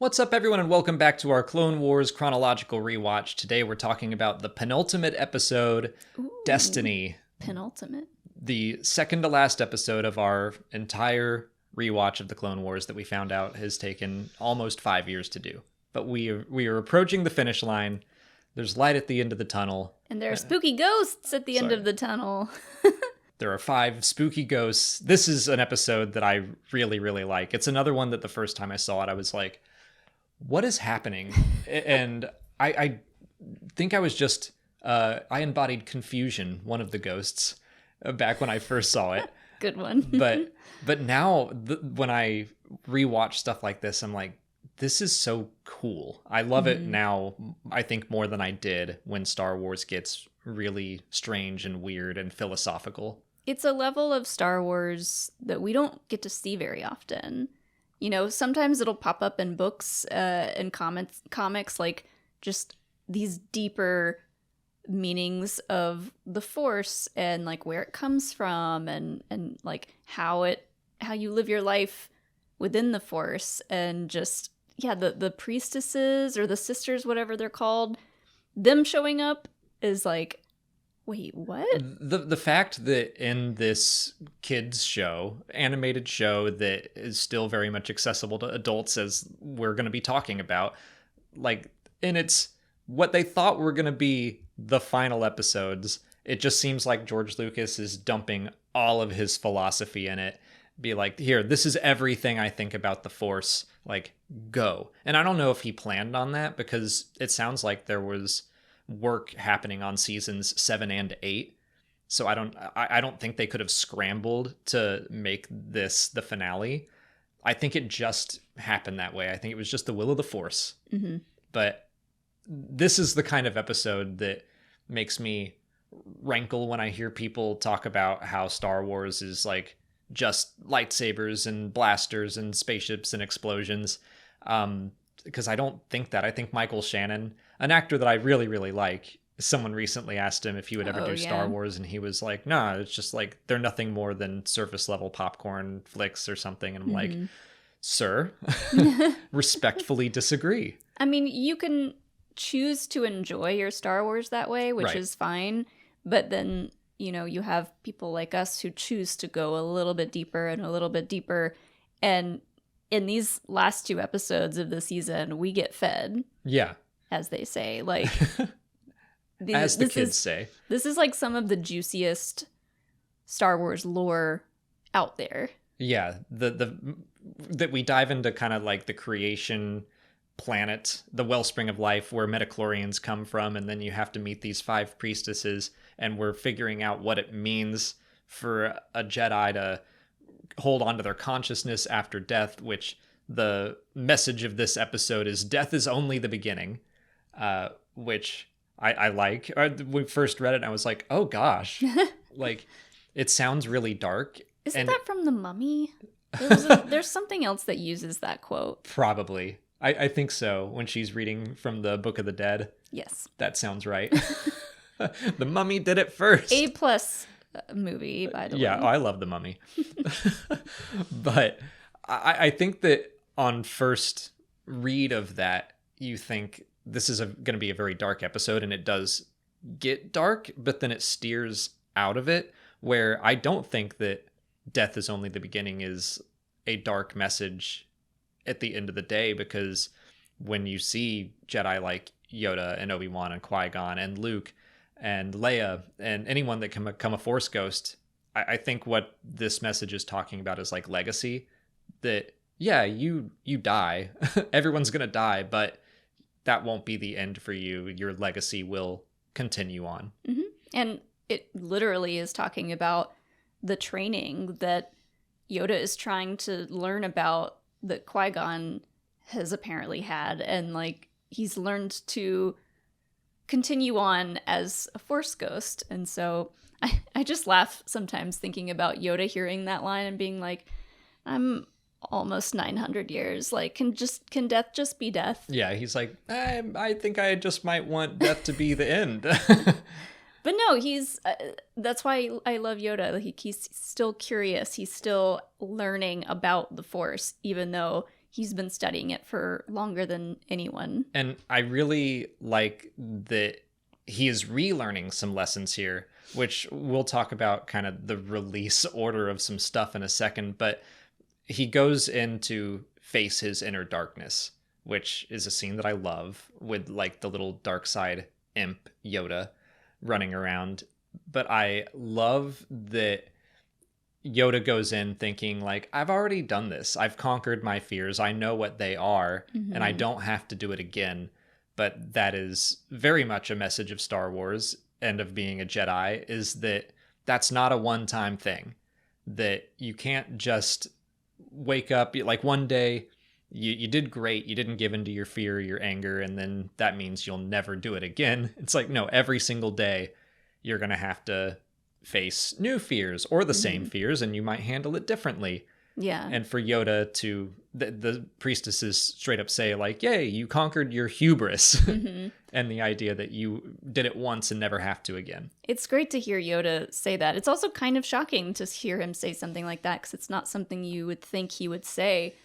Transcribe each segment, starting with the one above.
What's up, everyone, and welcome back to our Clone Wars Chronological Rewatch. Today we're talking about the penultimate episode, Ooh, Destiny. penultimate. The second to last episode of our entire rewatch of the Clone Wars that we found out has taken almost 5 years to do. But we are approaching the finish line. There's light at the end of the tunnel. And there are spooky ghosts at the end of the tunnel. There are 5 spooky ghosts. This is an episode that I really, really like. It's another one that the first time I saw it, I was like, what is happening? And I think I was just, I embodied Confusion, one of the ghosts, back when I first saw it. Good one. but now when I rewatch stuff like this, I'm like, this is so cool. I love it now, I think, more than I did when Star Wars gets really strange and weird and philosophical. It's a level of Star Wars that we don't get to see very often. You know, sometimes it'll pop up in books and comics, like just these deeper meanings of the Force and like where it comes from and like how you live your life within the Force, and just the priestesses or the sisters, whatever they're called, them showing up is like, wait, what? The fact that in this kids show, animated show that is still very much accessible to adults, as we're going to be talking about, like, and it's what they thought were going to be the final episodes. It just seems like George Lucas is dumping all of his philosophy in it. Be like, here, this is everything I think about the Force. Like, go. And I don't know if he planned on that, because it sounds like there was work happening on seasons 7 and 8, so I don't think they could have scrambled to make this the finale. I think it just happened that way. I think it was just the will of the Force. Mm-hmm. But this is the kind of episode that makes me rankle when I hear people talk about how Star Wars is like just lightsabers and blasters and spaceships and explosions. Because I don't think that. I think Michael Shannon, an actor that I really, really like, someone recently asked him if he would ever do Star Wars, and he was like, nah, it's just like, they're nothing more than surface level popcorn flicks or something. And I'm like, sir, respectfully disagree. I mean, you can choose to enjoy your Star Wars that way, which is fine. But then, you know, you have people like us who choose to go a little bit deeper and a little bit deeper. And in these last 2 episodes of the season, we get fed. Yeah. As they say. Like, as the kids say. This is like some of the juiciest Star Wars lore out there. Yeah. That we dive into kind of like the creation planet, the wellspring of life where midichlorians come from, and then you have to meet these 5 priestesses, and we're figuring out what it means for a Jedi to hold on to their consciousness after death, which the message of this episode is death is only the beginning, which I like. When we first read it, and I was like, oh gosh, like, it sounds really dark. Isn't that from The Mummy? There's something else that uses that quote. Probably. I think so, when she's reading from the Book of the Dead. Yes. That sounds right. The Mummy did it first. A+ movie, by the way. Yeah, I love The Mummy. But I think that on first read of that, you think this is going to be a very dark episode, and it does get dark, but then it steers out of it, where I don't think that death is only the beginning is a dark message at the end of the day, because when you see Jedi like Yoda and Obi-Wan and Qui-Gon and Luke and Leia and anyone that can become a Force ghost, I think what this message is talking about is like legacy. That, yeah, you die. Everyone's going to die, but that won't be the end for you. Your legacy will continue on. Mm-hmm. And it literally is talking about the training that Yoda is trying to learn about, that Qui-Gon has apparently had, and like he's learned to continue on as a Force ghost. And so I just laugh sometimes thinking about Yoda hearing that line and being like, I'm almost 900 years. Like, can death just be death? Yeah, he's like, I think I just might want death to be the end. But no, he's that's why I love Yoda. He's still curious. He's still learning about the Force, even though he's been studying it for longer than anyone. And I really like that he is relearning some lessons here, which we'll talk about kind of the release order of some stuff in a second. But he goes in to face his inner darkness, which is a scene that I love with like the little dark side imp Yoda running around. But I love that Yoda goes in thinking like, I've already done this. I've conquered my fears. I know what they are, and I don't have to do it again. But that is very much a message of Star Wars and of being a Jedi, is that that's not a one-time thing. That you can't just wake up, like one day you did great, you didn't give in to your fear, your anger, and then that means you'll never do it again. It's like, no, every single day you're going to have to face new fears or the same fears, and you might handle it differently. Yeah. And for Yoda to, the priestesses straight up say like, yay, you conquered your hubris. And the idea that you did it once and never have to again. It's great to hear Yoda say that. It's also kind of shocking to hear him say something like that, because it's not something you would think he would say.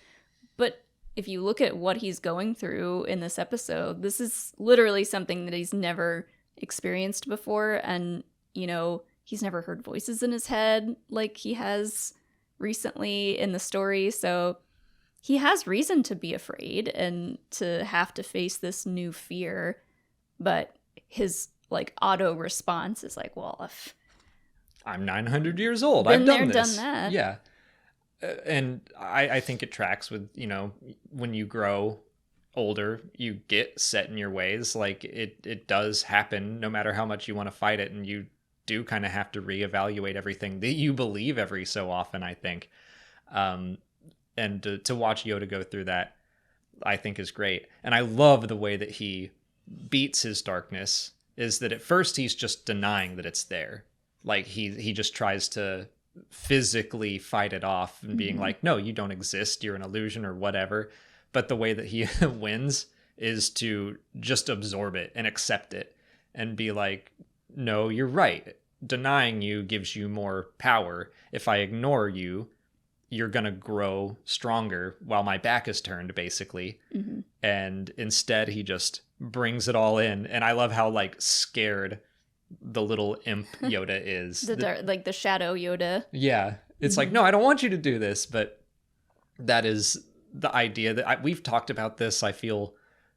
But if you look at what he's going through in this episode, this is literally something that he's never experienced before. And, you know, he's never heard voices in his head like he has recently in the story. So he has reason to be afraid and to have to face this new fear. But his like auto response is like, well, if I'm 900 years old, been I've done there, this. done that. Yeah. And I think it tracks with, you know, when you grow older, you get set in your ways. Like it does happen no matter how much you want to fight it. And you do kind of have to reevaluate everything that you believe every so often, I think. And to watch Yoda go through that, I think is great. And I love the way that he beats his darkness, is that at first he's just denying that it's there. Like he just tries to physically fight it off and being like, no, you don't exist, you're an illusion or whatever. But the way that he wins is to just absorb it and accept it and be like, no, you're right. Denying you gives you more power. If I ignore you, you're going to grow stronger while my back is turned, basically. And instead, he just brings it all in. And I love how, like, scared the little imp Yoda is. the shadow Yoda. Yeah. It's like, no, I don't want you to do this. But that is the idea that we've talked about this, I feel,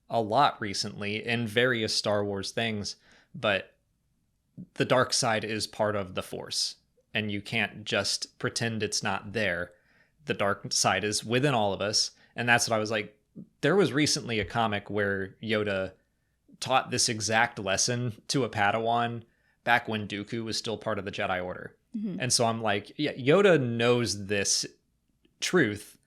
a lot recently in various Star Wars things. But the dark side is part of the Force, and you can't just pretend it's not there. The dark side is within all of us, and that's what I was like. There was recently a comic where Yoda taught this exact lesson to a Padawan back when Dooku was still part of the Jedi Order. And so I'm like, yeah, Yoda knows this truth,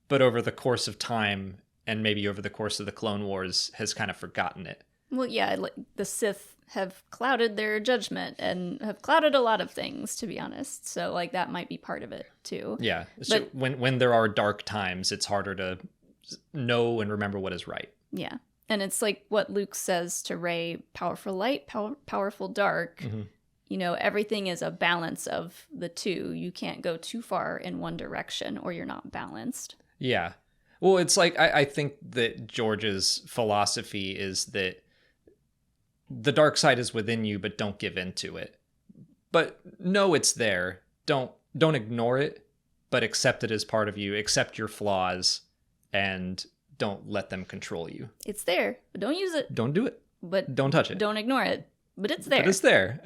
but over the course of time and maybe over the course of the Clone Wars has kind of forgotten it. Well, yeah, like the Sith have clouded their judgment and have clouded a lot of things, to be honest. So like that might be part of it too. Yeah. So but when there are dark times, it's harder to know and remember what is right. Yeah. And it's like what Luke says to Rey, powerful light, powerful dark. You know, everything is a balance of the two. You can't go too far in one direction or you're not balanced. Yeah. Well, it's like, I think that George's philosophy is that the dark side is within you, but don't give in to it. But know it's there. Don't ignore it, but accept it as part of you. Accept your flaws and don't let them control you. It's there, but don't use it. Don't do it. But don't touch it. Don't ignore it. But it's there. But it's there.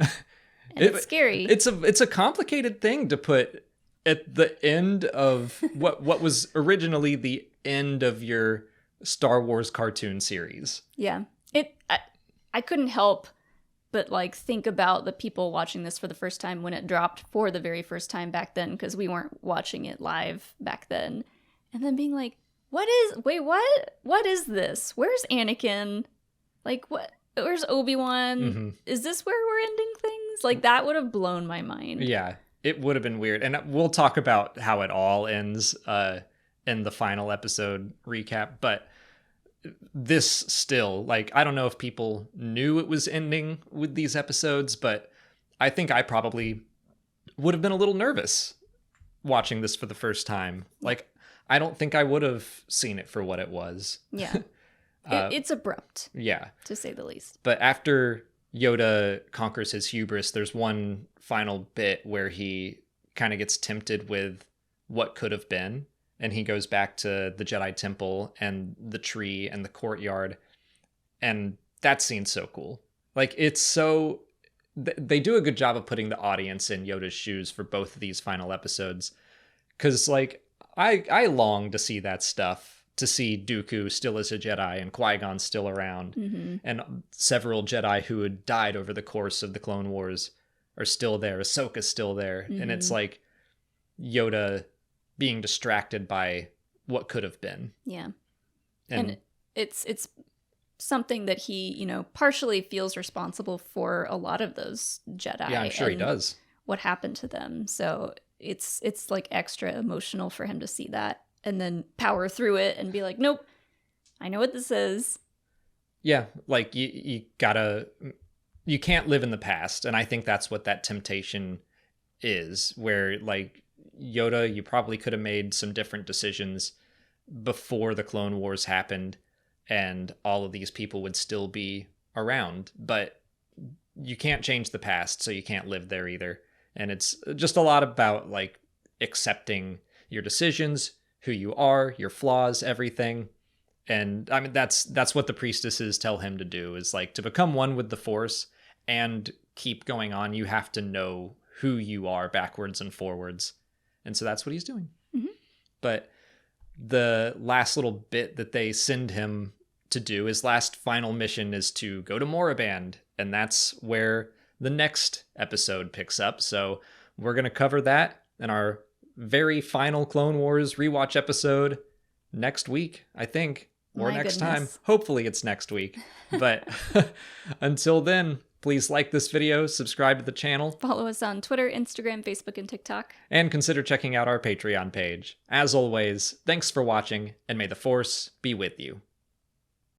And it's scary. It's a complicated thing to put at the end of what was originally the end of your Star Wars cartoon series. Yeah. I couldn't help but like think about the people watching this for the first time when it dropped for the very first time back then, because we weren't watching it live back then. And then being like, what is this? Where's Anakin? Like, where's Obi-Wan? Is this where we're ending things? Like, that would have blown my mind. Yeah, it would have been weird. And we'll talk about how it all ends in the final episode recap. But this still, like, I don't know if people knew it was ending with these episodes, but I think I probably would have been a little nervous watching this for the first time. Like, I don't think I would have seen it for what it was. Yeah. It's abrupt. Yeah. To say the least. But after Yoda conquers his hubris, there's one final bit where he kind of gets tempted with what could have been. And he goes back to the Jedi Temple and the tree and the courtyard. And that scene's so cool. Like, it's so... They do a good job of putting the audience in Yoda's shoes for both of these final episodes. Because, like, I long to see that stuff. To see Dooku still as a Jedi and Qui-Gon still around. Mm-hmm. And several Jedi who had died over the course of the Clone Wars are still there. Ahsoka's still there. Mm-hmm. And it's like Yoda being distracted by what could have been. Yeah. And it's something that he, you know, partially feels responsible for a lot of those Jedi. Yeah, I'm sure he does. What happened to them. So it's like extra emotional for him to see that and then power through it and be like, nope, I know what this is. Yeah, like you can't live in the past. And I think that's what that temptation is, where like Yoda, you probably could have made some different decisions before the Clone Wars happened and all of these people would still be around, but you can't change the past, so you can't live there either. And it's just a lot about like accepting your decisions, who you are, your flaws, everything. And I mean, that's what the priestesses tell him to do, is like to become one with the Force and keep going on. You have to know who you are backwards and forwards. And so that's what he's doing. Mm-hmm. But the last little bit that they send him to do, his last final mission, is to go to Moraband. And that's where the next episode picks up. So we're going to cover that in our very final Clone Wars rewatch episode next week, I think. Or next time. Hopefully it's next week. But until then, please like this video, subscribe to the channel. Follow us on Twitter, Instagram, Facebook, and TikTok. And consider checking out our Patreon page. As always, thanks for watching, and may the Force be with you.